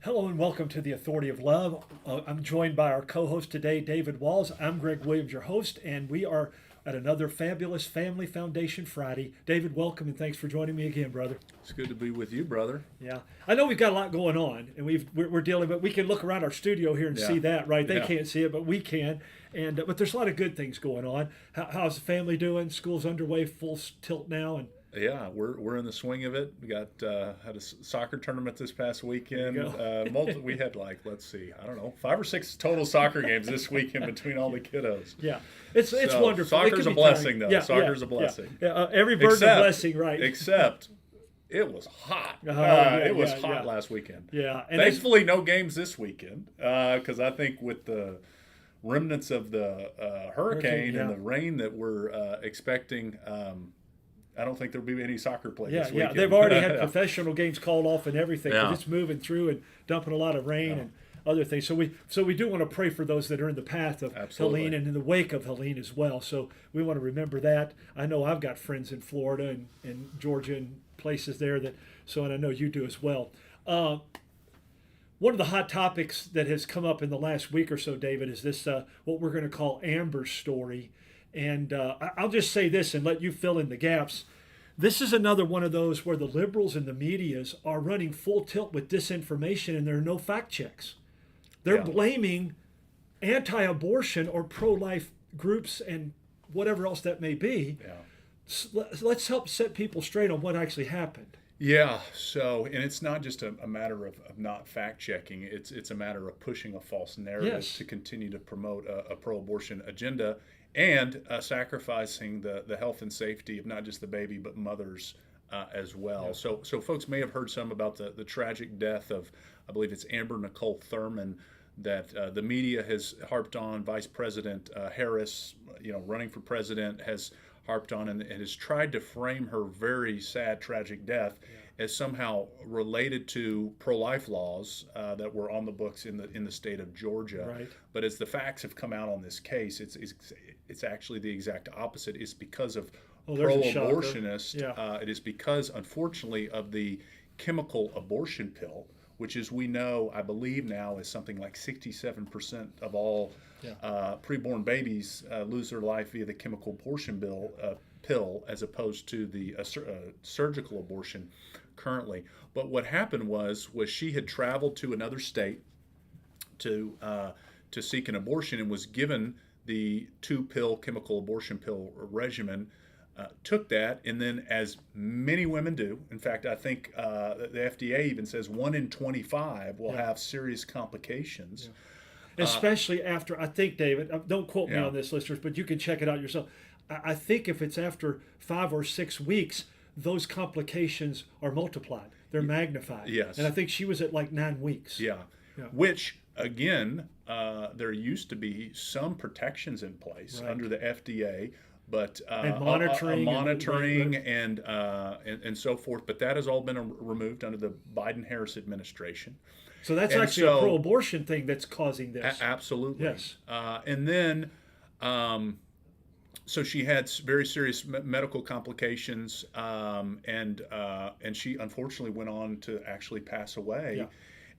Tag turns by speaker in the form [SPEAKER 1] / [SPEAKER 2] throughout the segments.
[SPEAKER 1] Hello and welcome to the Authority of Love. I'm joined by our co-host today, David Walls. I'm Greg Williams, your host, and we are at another fabulous Family Foundation Friday. David, welcome and thanks for joining me again, brother.
[SPEAKER 2] It's good to be with you, brother.
[SPEAKER 1] Yeah, I know we've got a lot going on, and we're dealing, but we can look around our studio here and see that, right? They can't see it, but we can. And but there's a lot of good things going on. How's the family doing? School's underway, full tilt now, and
[SPEAKER 2] Yeah, we're in the swing of it. We got had a soccer tournament this past weekend. We had let's see, I don't know, 5 or 6 total soccer games this weekend between all the kiddos.
[SPEAKER 1] yeah, it's
[SPEAKER 2] So,
[SPEAKER 1] wonderful.
[SPEAKER 2] Soccer's a blessing, though. Soccer's a
[SPEAKER 1] yeah.
[SPEAKER 2] blessing.
[SPEAKER 1] Every bird's a blessing, right?
[SPEAKER 2] Except it was hot. It was hot last weekend.
[SPEAKER 1] Yeah, and
[SPEAKER 2] Thankfully, no games this weekend because I think with the remnants of the hurricane and the rain that we're expecting. I don't think there'll be any soccer play this weekend.
[SPEAKER 1] Yeah, they've already had professional games called off and everything because
[SPEAKER 2] Yeah.
[SPEAKER 1] it's moving through and dumping a lot of rain and other things. So we do want to pray for those that are in the path of
[SPEAKER 2] Absolutely.
[SPEAKER 1] Helene and in the wake of Helene as well. So we want to remember that. I know I've got friends in Florida and Georgia and places there and I know you do as well. One of the hot topics that has come up in the last week or so, David, is this what we're going to call Amber's story. And I'll just say this and let you fill in the gaps. This is another one of those where the liberals and the medias are running full tilt with disinformation and there are no fact checks. They're blaming anti-abortion or pro-life groups and whatever else that may be.
[SPEAKER 2] Yeah.
[SPEAKER 1] Let's help set people straight on what actually happened.
[SPEAKER 2] Yeah. So, and it's not just a matter of not fact checking. It's a matter of pushing a false narrative to continue to promote a pro-abortion agenda. And sacrificing the health and safety of not just the baby, but mothers as well. Yeah. So folks may have heard some about the tragic death of, I believe it's Amber Nicole Thurman, that the media has harped on. Vice President Harris, running for president, has harped on and has tried to frame her very sad, tragic death as somehow related to pro-life laws that were on the books in the state of Georgia.
[SPEAKER 1] Right.
[SPEAKER 2] But as the facts have come out on this case, it's actually the exact opposite. It's because of pro-abortionists. It is because, unfortunately, of the chemical abortion pill, which, as we know, I believe now is something like 67% of all preborn babies lose their life via the chemical abortion pill, as opposed to the surgical abortion currently. But what happened was she had traveled to another state to seek an abortion and was given the 2-pill chemical abortion pill regimen. Took that, and then, as many women do, in fact, I think the FDA even says 1 in 25 will have serious complications.
[SPEAKER 1] Especially after, I think, David, don't quote me on this, listeners, but you can check it out yourself. I think if it's after 5 or 6 weeks, those complications are multiplied. They're magnified.
[SPEAKER 2] Yes.
[SPEAKER 1] And I think she was at like 9 weeks.
[SPEAKER 2] Yeah. Which, again, there used to be some protections in place under the FDA, but
[SPEAKER 1] and monitoring,
[SPEAKER 2] and so forth. But that has all been removed under the Biden-Harris administration.
[SPEAKER 1] So that's actually a pro-abortion thing that's causing this.
[SPEAKER 2] Absolutely.
[SPEAKER 1] Yes.
[SPEAKER 2] And then, so she had very serious medical complications, and she unfortunately went on to actually pass away.
[SPEAKER 1] Yeah.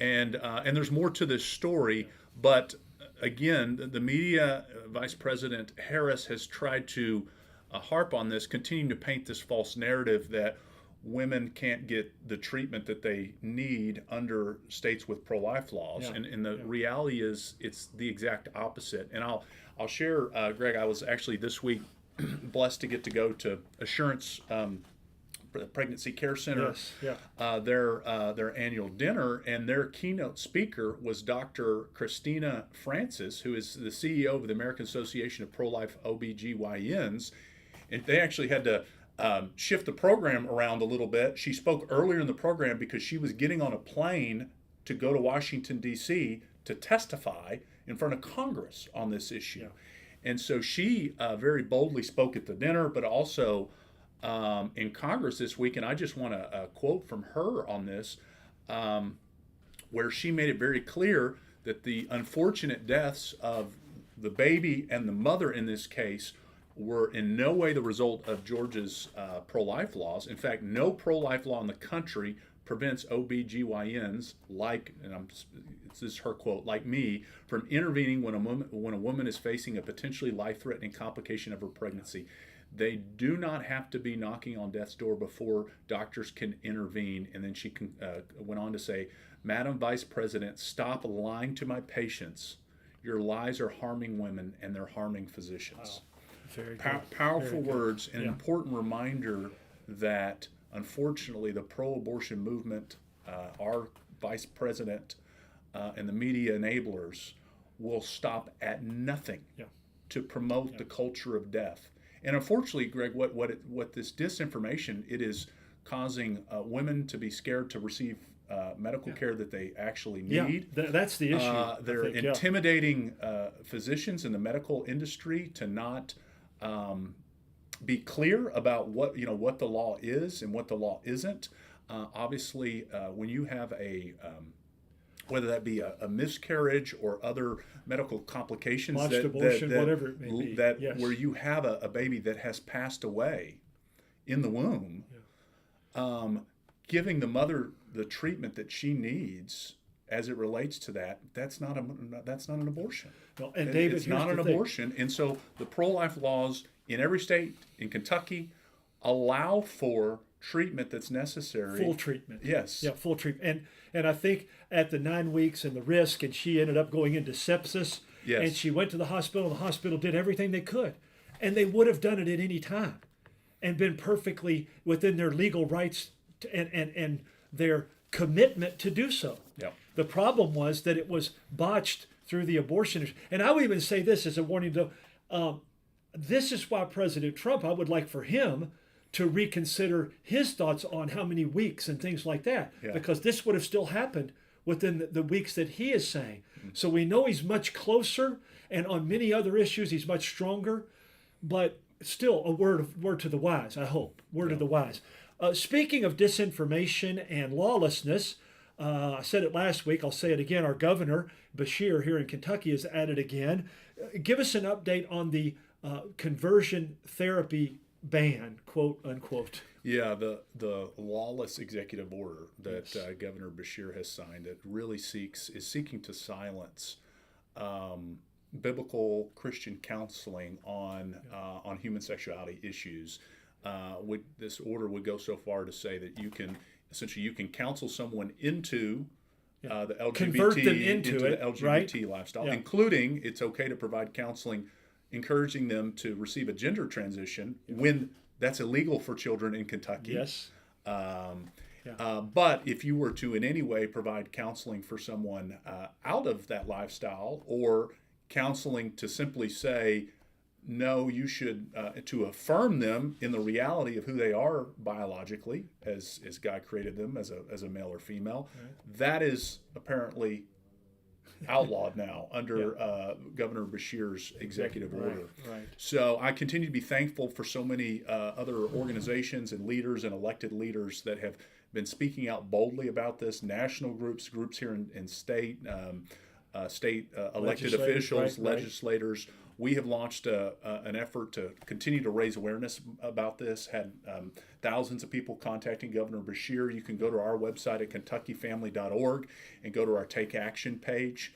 [SPEAKER 2] And there's more to this story, but again, the media, Vice President Harris has tried to harp on this, continuing to paint this false narrative that women can't get the treatment that they need under states with pro-life laws. And the reality is it's the exact opposite. And I'll share, Greg, I was actually this week blessed to get to go to Assurance Pregnancy Care Center, their annual dinner, and their keynote speaker was Dr. Christina Francis, who is the CEO of the American Association of Pro-Life OBGYNs. And they actually had to shift the program around a little bit. She spoke earlier in the program because she was getting on a plane to go to Washington, D.C. to testify in front of Congress on this issue. Yeah. And so she very boldly spoke at the dinner, but also in Congress this week. And I just want to quote from her on this, where she made it very clear that the unfortunate deaths of the baby and the mother in this case were in no way the result of Georgia's pro-life laws. In fact, no pro-life law in the country prevents OBGYNs like, and this is her quote, like me, from intervening when a woman is facing a potentially life-threatening complication of her pregnancy. They do not have to be knocking on death's door before doctors can intervene. And then she went on to say, Madam Vice President, stop lying to my patients. Your lies are harming women and they're harming physicians.
[SPEAKER 1] Wow. Very good.
[SPEAKER 2] Powerful
[SPEAKER 1] Very good.
[SPEAKER 2] words, and an important reminder that unfortunately the pro-abortion movement, our Vice President, and the media enablers will stop at nothing to promote the culture of death. And unfortunately, Greg, what this disinformation, it is causing women to be scared to receive medical care that they actually need.
[SPEAKER 1] That's the issue.
[SPEAKER 2] They're intimidating physicians in the medical industry to not be clear about what the law is and what the law isn't. Obviously, when you have whether that be a miscarriage or other medical complications,
[SPEAKER 1] botched abortion, whatever it may be,
[SPEAKER 2] where you have a baby that has passed away in the womb, giving the mother the treatment that she needs as it relates to that's not an abortion.
[SPEAKER 1] No, and David,
[SPEAKER 2] it's not an abortion. And so the pro-life laws in every state, in Kentucky, allow for treatment that's necessary.
[SPEAKER 1] Full treatment.
[SPEAKER 2] Yes.
[SPEAKER 1] Yeah, full treatment. And I think at the 9 weeks and the risk, and she ended up going into sepsis.
[SPEAKER 2] Yes.
[SPEAKER 1] And she went to the hospital. The hospital did everything they could. And they would have done it at any time and been perfectly within their legal rights and their commitment to do so.
[SPEAKER 2] Yeah.
[SPEAKER 1] The problem was that it was botched through the abortion. And I would even say this as a warning, though. This is why President Trump, I would like for him to reconsider his thoughts on how many weeks and things like that, because this would have still happened within the weeks that he is saying. So we know he's much closer, and on many other issues he's much stronger, but still a word to the wise, I hope. Word to the wise. Speaking of disinformation and lawlessness, I said it last week, I'll say it again, our governor, Beshear, here in Kentucky, is at it again. Give us an update on the conversion therapy ban, quote unquote.
[SPEAKER 2] Yeah, the lawless executive order that Governor Beshear has signed that really is seeking to silence biblical Christian counseling on human sexuality issues. This order would go so far to say that you can counsel someone into the LGBT,
[SPEAKER 1] convert them into
[SPEAKER 2] the LGBT
[SPEAKER 1] right?
[SPEAKER 2] lifestyle, including it's okay to provide counseling, encouraging them to receive a gender transition when that's illegal for children in Kentucky.
[SPEAKER 1] Yes.
[SPEAKER 2] But if you were to in any way provide counseling for someone out of that lifestyle, or counseling to simply say, no, you should, to affirm them in the reality of who they are biologically, as God created them as a male or female, that is apparently outlawed now under Governor Beshear's executive order.
[SPEAKER 1] Right.
[SPEAKER 2] So I continue to be thankful for so many other organizations and leaders and elected leaders that have been speaking out boldly about this. National groups here in state, elected officials, legislators. We have launched an effort to continue to raise awareness about this. Had thousands of people contacting Governor Beshear. You can go to our website at KentuckyFamily.org and go to our Take Action page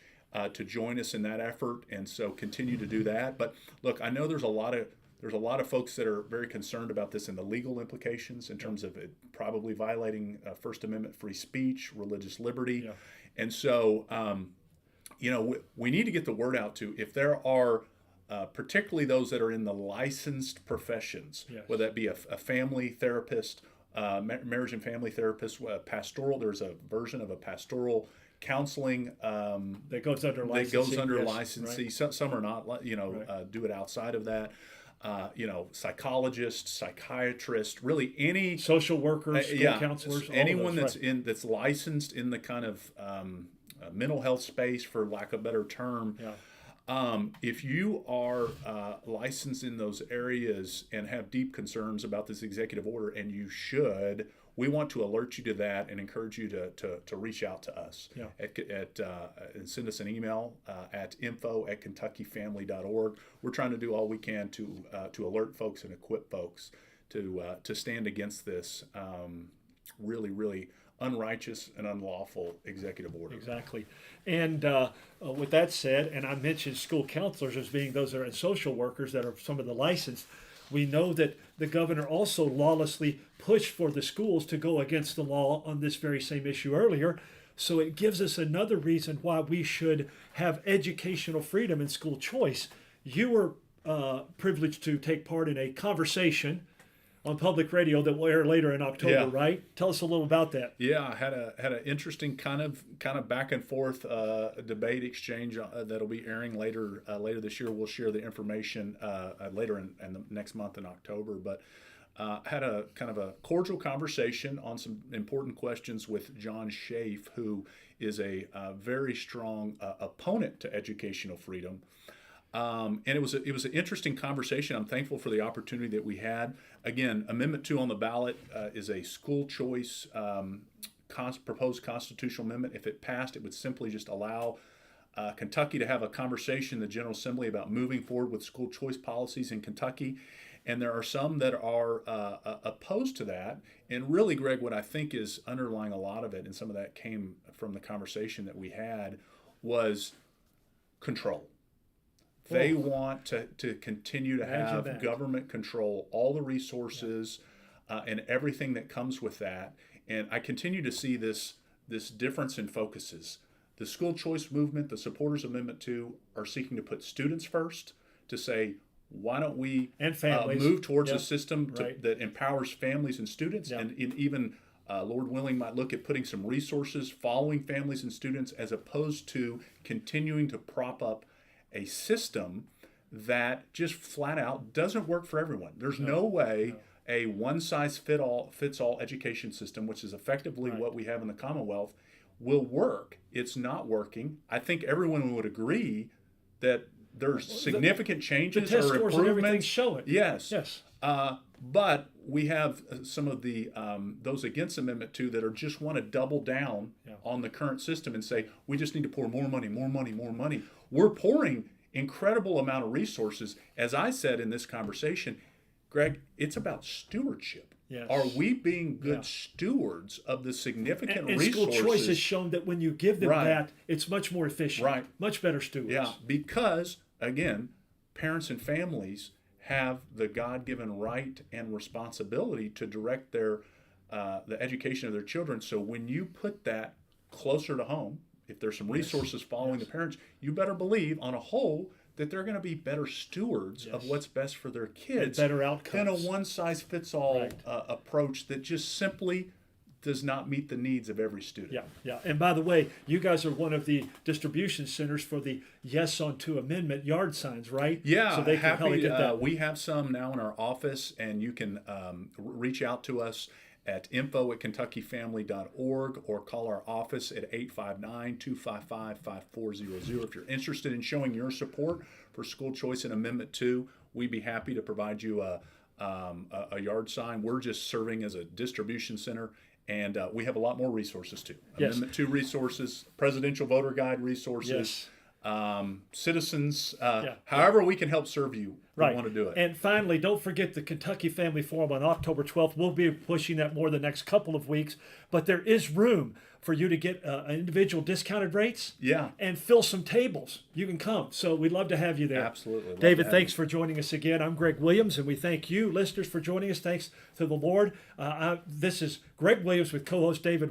[SPEAKER 2] to join us in that effort. And so continue to do that. But look, I know there's a lot of folks that are very concerned about this and the legal implications in terms of it probably violating First Amendment free speech, religious liberty, and so we need to get the word out to if there are. Particularly those that are in the licensed professions, whether that be a family therapist, marriage and family therapist, pastoral. There's a version of a pastoral counseling
[SPEAKER 1] that goes under licensing.
[SPEAKER 2] Some are not. Do it outside of that. Psychologists, psychiatrists, really any
[SPEAKER 1] social workers, school counselors,
[SPEAKER 2] anyone that's licensed in the kind of mental health space, for lack of a better term. If you are licensed in those areas and have deep concerns about this executive order, and you should, we want to alert you to that and encourage you to reach out to us and send us an email at info@kentuckyfamily.org. We're trying to do all we can to alert folks and equip folks to stand against this really, really unrighteous and unlawful executive order.
[SPEAKER 1] Exactly. And with that said, and I mentioned school counselors as being those that are social workers that are some of the licensed, we know that the governor also lawlessly pushed for the schools to go against the law on this very same issue earlier. So it gives us another reason why we should have educational freedom and school choice. You were privileged to take part in a conversation on public radio that will air later in October,
[SPEAKER 2] Yeah.
[SPEAKER 1] right? Tell us a little about that.
[SPEAKER 2] Yeah, I had an interesting kind of back and forth debate exchange that'll be airing later this year. We'll share the information later in the next month in October. But had a kind of a cordial conversation on some important questions with John Schaaf, who is a very strong opponent to educational freedom. And it was an interesting conversation. I'm thankful for the opportunity that we had. Again, Amendment 2 on the ballot is a school choice proposed constitutional amendment. If it passed, it would simply just allow Kentucky to have a conversation in the General Assembly about moving forward with school choice policies in Kentucky. And there are some that are opposed to that. And really, Greg, what I think is underlying a lot of it, and some of that came from the conversation that we had, was control. They want to continue to have government control, all the resources, and everything that comes with that. And I continue to see this difference in focuses. The school choice movement, the supporters of Amendment 2, are seeking to put students first, to say, why don't we
[SPEAKER 1] and families
[SPEAKER 2] move towards a system that empowers families and students, and even, Lord willing, might look at putting some resources following families and students, as opposed to continuing to prop up a system that just flat out doesn't work for everyone. There's no way a one-size-fits-all education system, which is effectively what we have in the Commonwealth, will work. It's not working. I think everyone would agree that there's significant changes
[SPEAKER 1] the test
[SPEAKER 2] or
[SPEAKER 1] scores and everything's
[SPEAKER 2] improvements.
[SPEAKER 1] showing.
[SPEAKER 2] Yes. But we have some of the those against Amendment 2 that just want to double down on the current system and say, we just need to pour more money, more money, more money. We're pouring incredible amount of resources. As I said in this conversation, Greg, it's about stewardship.
[SPEAKER 1] Yes.
[SPEAKER 2] Are we being good stewards of the significant
[SPEAKER 1] and
[SPEAKER 2] resources?
[SPEAKER 1] School choice has shown that when you give them that, it's much more efficient, much better stewards.
[SPEAKER 2] Yeah, because, again, parents and families have the God-given right and responsibility to direct the education of their children. So when you put that closer to home, if there's some resources following the parents, you better believe, on a whole, that they're going to be better stewards of what's best for their kids,
[SPEAKER 1] and better outcomes,
[SPEAKER 2] than a one-size-fits-all approach that just simply does not meet the needs of every student.
[SPEAKER 1] Yeah. And by the way, you guys are one of the distribution centers for the Yes on 2 Amendment yard signs, right?
[SPEAKER 2] Yeah,
[SPEAKER 1] so they can probably get that.
[SPEAKER 2] We have some now in our office, and you can reach out to us at info@kentuckyfamily.org or call our office at 859-255-5400. If you're interested in showing your support for school choice and Amendment 2, we'd be happy to provide you a yard sign. We're just serving as a distribution center, and we have a lot more resources too. Amendment 2 resources, presidential voter guide resources, citizens, however we can help serve you. We want to do it.
[SPEAKER 1] And finally, don't forget the Kentucky Family Forum on October 12th. We'll be pushing that more the next couple of weeks, but there is room for you to get individual discounted rates and fill some tables. You can come. So we'd love to have you there.
[SPEAKER 2] Absolutely.
[SPEAKER 1] David, thanks for joining us again. I'm Greg Williams, and we thank you, listeners, for joining us. Thanks to the Lord. This is Greg Williams with co-host David